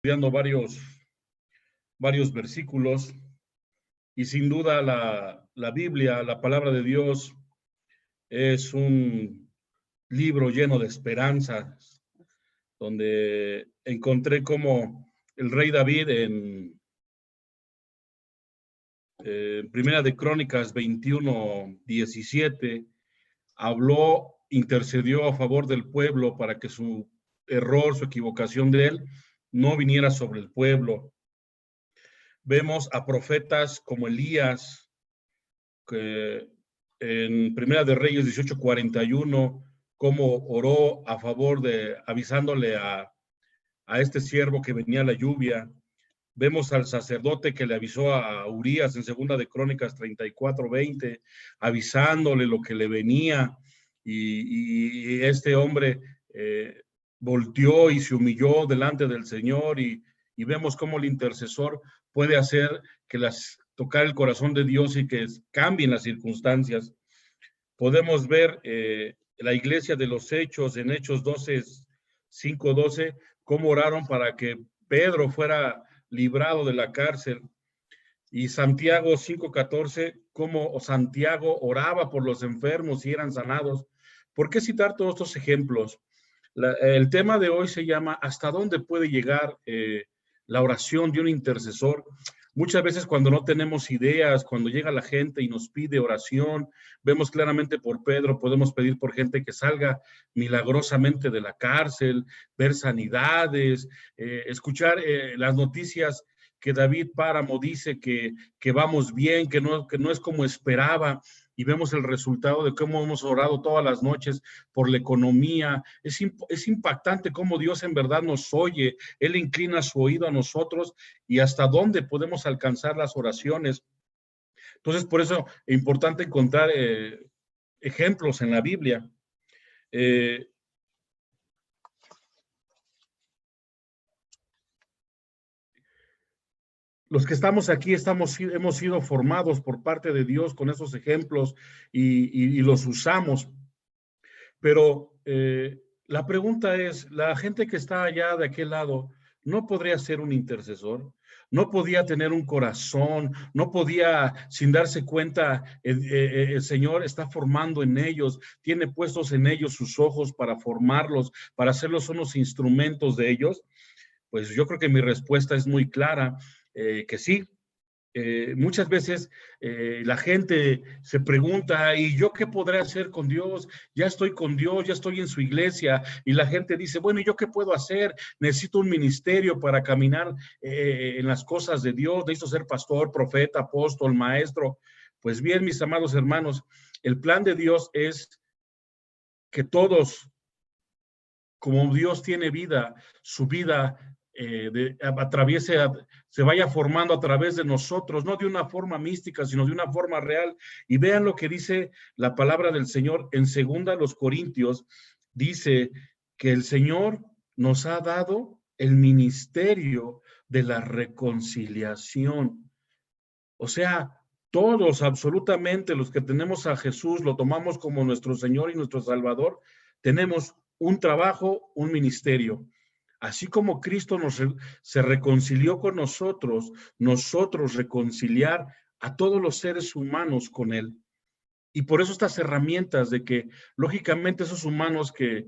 estudiando varios versículos y sin duda la Biblia, la palabra de Dios, es un libro lleno de esperanzas, donde encontré cómo el rey David en Primera de Crónicas 21:17 intercedió a favor del pueblo para que su error, su equivocación de él no viniera sobre el pueblo. Vemos a profetas como Elías, que en Primera de Reyes 18:41, cómo oró a favor avisándole a este siervo que venía la lluvia. Vemos al sacerdote que le avisó a Urías en Segunda de Crónicas 34:20, avisándole lo que le venía, y este hombre volteó y se humilló delante del Señor, y vemos cómo el intercesor puede hacer que tocar el corazón de Dios y que cambien las circunstancias. Podemos ver la iglesia de los Hechos en Hechos 5:12, cómo oraron para que Pedro fuera librado de la cárcel, y Santiago 5:14, cómo Santiago oraba por los enfermos y eran sanados. ¿Por qué citar todos estos ejemplos? El tema de hoy se llama ¿hasta dónde puede llegar la oración de un intercesor? Muchas veces cuando no tenemos ideas, cuando llega la gente y nos pide oración, vemos claramente por Pedro, podemos pedir por gente que salga milagrosamente de la cárcel, ver sanidades, escuchar las noticias que David Páramo dice que vamos bien, que no es como esperaba, y vemos el resultado de cómo hemos orado todas las noches por la economía. Es impactante cómo Dios en verdad nos oye, Él inclina su oído a nosotros y hasta dónde podemos alcanzar las oraciones. Entonces, por eso es importante encontrar ejemplos en la Biblia. Los que estamos aquí hemos sido formados por parte de Dios con esos ejemplos y los usamos. Pero la pregunta es, la gente que está allá de aquel lado, ¿no podría ser un intercesor? ¿No podía tener un corazón? ¿No podía, sin darse cuenta, el Señor está formando en ellos, tiene puestos en ellos sus ojos para formarlos, para hacerlos unos instrumentos de ellos? Pues yo creo que mi respuesta es muy clara, que sí. Muchas veces la gente se pregunta, ¿y yo qué podré hacer con Dios? Ya estoy con Dios, ya estoy en su iglesia, y la gente dice, bueno, ¿y yo qué puedo hacer? Necesito un ministerio para caminar en las cosas de Dios, necesito ser pastor, profeta, apóstol, maestro. Pues bien, mis amados hermanos, el plan de Dios es que todos, como Dios tiene vida, su vida se vaya formando a través de nosotros, no de una forma mística, sino de una forma real. Y vean lo que dice la palabra del Señor en 2 Corintios, dice que el Señor nos ha dado el ministerio de la reconciliación. O sea, todos, absolutamente los que tenemos a Jesús, lo tomamos como nuestro Señor y nuestro Salvador, tenemos un trabajo, un ministerio. Así como Cristo se reconcilió con nosotros reconciliar a todos los seres humanos con Él. Y por eso estas herramientas de que, lógicamente, esos humanos que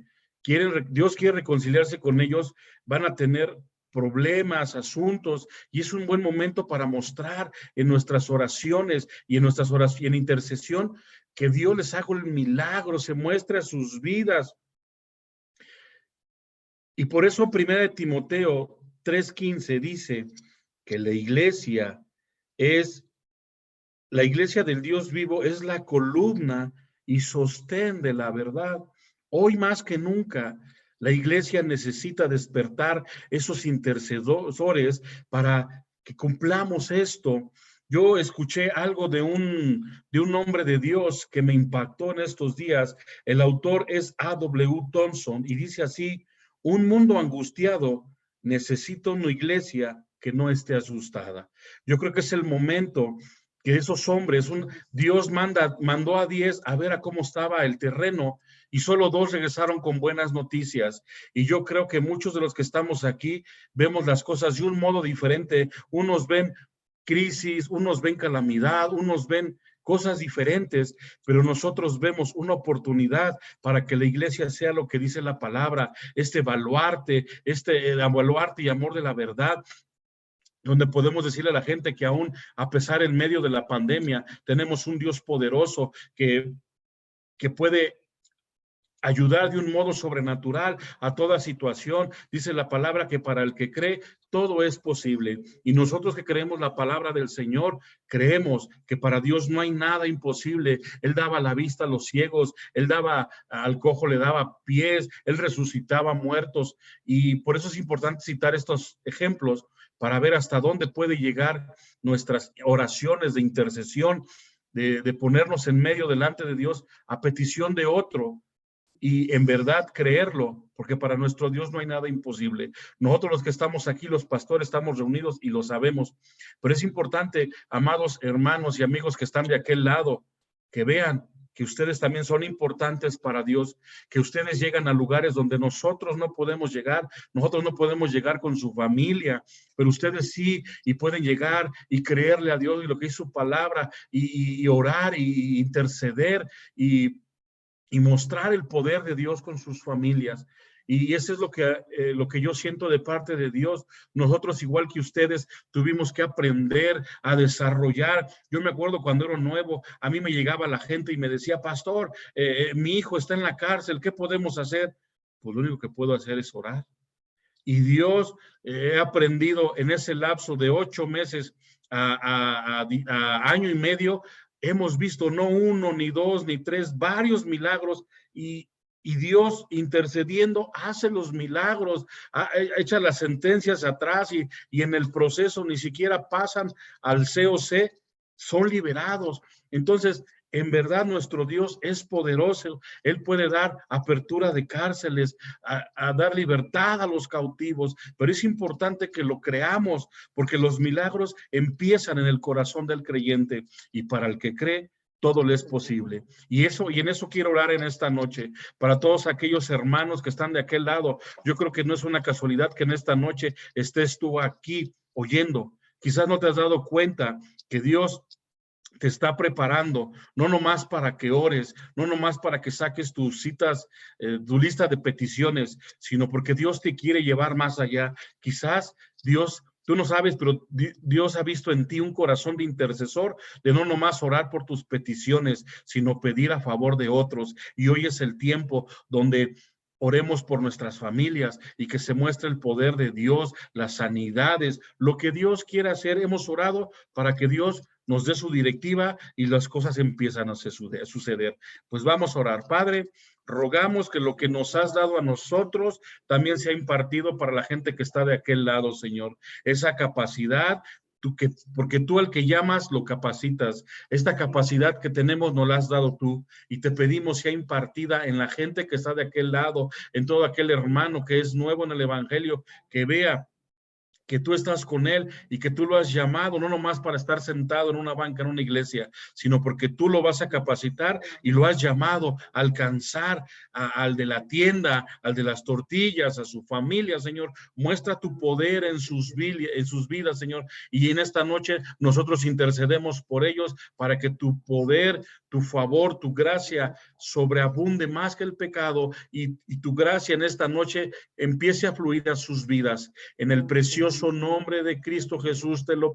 Dios quiere reconciliarse con ellos, van a tener problemas, asuntos, y es un buen momento para mostrar en nuestras oraciones y en intercesión que Dios les haga el milagro, se muestre a sus vidas. Y por eso 1 Timoteo 3:15 dice que la iglesia del Dios vivo es la columna y sostén de la verdad. Hoy más que nunca, la iglesia necesita despertar esos intercesores para que cumplamos esto. Yo escuché algo de un hombre de Dios que me impactó en estos días. El autor es A.W. Thompson y dice así: un mundo angustiado necesita una iglesia que no esté asustada. Yo creo que es el momento que esos hombres, Dios mandó a 10 a ver a cómo estaba el terreno y solo 2 regresaron con buenas noticias. Y yo creo que muchos de los que estamos aquí vemos las cosas de un modo diferente. Unos ven crisis, unos ven calamidad, unos ven cosas diferentes, pero nosotros vemos una oportunidad para que la iglesia sea lo que dice la palabra, este baluarte y amor de la verdad, donde podemos decirle a la gente que aún a pesar en medio de la pandemia, tenemos un Dios poderoso que puede ayudar de un modo sobrenatural a toda situación. Dice la palabra que para el que cree, todo es posible. Y nosotros que creemos la palabra del Señor, creemos que para Dios no hay nada imposible. Él daba la vista a los ciegos, Él daba al cojo, le daba pies, Él resucitaba muertos. Y por eso es importante citar estos ejemplos para ver hasta dónde puede llegar nuestras oraciones de intercesión, de ponernos en medio delante de Dios a petición de otro, y en verdad creerlo, porque para nuestro Dios no hay nada imposible. Nosotros los que estamos aquí, los pastores, estamos reunidos y lo sabemos, pero es importante, amados hermanos y amigos que están de aquel lado, que vean que ustedes también son importantes para Dios, que ustedes llegan a lugares donde nosotros no podemos llegar con su familia, pero ustedes sí, y pueden llegar y creerle a Dios y lo que es su palabra, y orar y interceder y mostrar el poder de Dios con sus familias. Y eso es lo que yo siento de parte de Dios. Nosotros, igual que ustedes, tuvimos que aprender a desarrollar. Yo me acuerdo cuando era nuevo, a mí me llegaba la gente y me decía, pastor, mi hijo está en la cárcel, ¿qué podemos hacer? Pues lo único que puedo hacer es orar. Y Dios, he aprendido en ese lapso de 8 meses a año y medio, hemos visto no 1, ni 2, ni 3, varios milagros, y Dios intercediendo hace los milagros, echa las sentencias atrás y en el proceso ni siquiera pasan al COC, son liberados. Entonces, en verdad nuestro Dios es poderoso. Él puede dar apertura de cárceles, a dar libertad a los cautivos, pero es importante que lo creamos, porque los milagros empiezan en el corazón del creyente, y para el que cree, todo le es posible. Y en eso quiero orar en esta noche, para todos aquellos hermanos que están de aquel lado. Yo creo que no es una casualidad que en esta noche estés tú aquí oyendo. Quizás no te has dado cuenta que Dios te está preparando, no nomás para que ores, no nomás para que saques tus citas, tu lista de peticiones, sino porque Dios te quiere llevar más allá. Quizás Dios, tú no sabes, pero Dios ha visto en ti un corazón de intercesor, de no nomás orar por tus peticiones, sino pedir a favor de otros. Y hoy es el tiempo donde oremos por nuestras familias y que se muestre el poder de Dios, las sanidades, lo que Dios quiera hacer. Hemos orado para que Dios nos dé su directiva y las cosas empiezan a suceder. Pues vamos a orar. Padre, rogamos que lo que nos has dado a nosotros también sea impartido para la gente que está de aquel lado, Señor. Esa capacidad, porque tú al que llamas lo capacitas. Esta capacidad que tenemos nos la has dado tú, y te pedimos sea impartida en la gente que está de aquel lado, en todo aquel hermano que es nuevo en el evangelio, que vea que tú estás con él y que tú lo has llamado, no nomás para estar sentado en una banca en una iglesia, sino porque tú lo vas a capacitar y lo has llamado a alcanzar al de la tienda, al de las tortillas, a su familia, Señor. Muestra tu poder en sus vidas, Señor. Y en esta noche nosotros intercedemos por ellos para que tu poder, tu favor, tu gracia sobreabunde más que el pecado, y tu gracia en esta noche empiece a fluir a sus vidas. En el precioso nombre de Cristo Jesús te lo